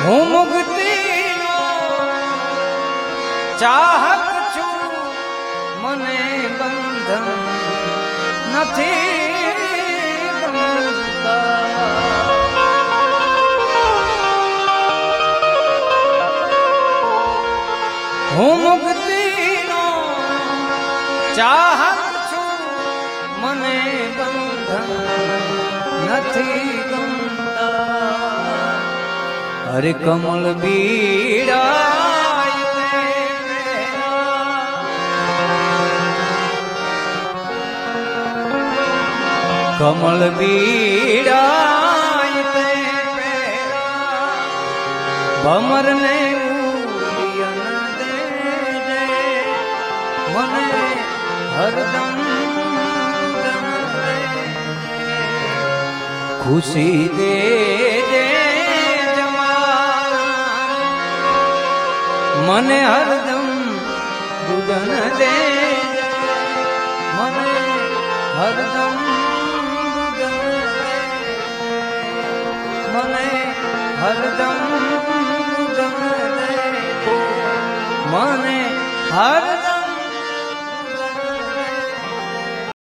હું મુક્તિનો ચાહક છું, મને બંધન નથી ગમતા. હું મુક્તિનો ચાહક છું, મને બંધન નથી ગમતા. હરે કમલ બીડા કમલ બીડા ભમર ને મને હરદમ ખુશી દે મને હરદમ ગુદન દે મને હરદમ મને હરદમ ગુદન દે મને હર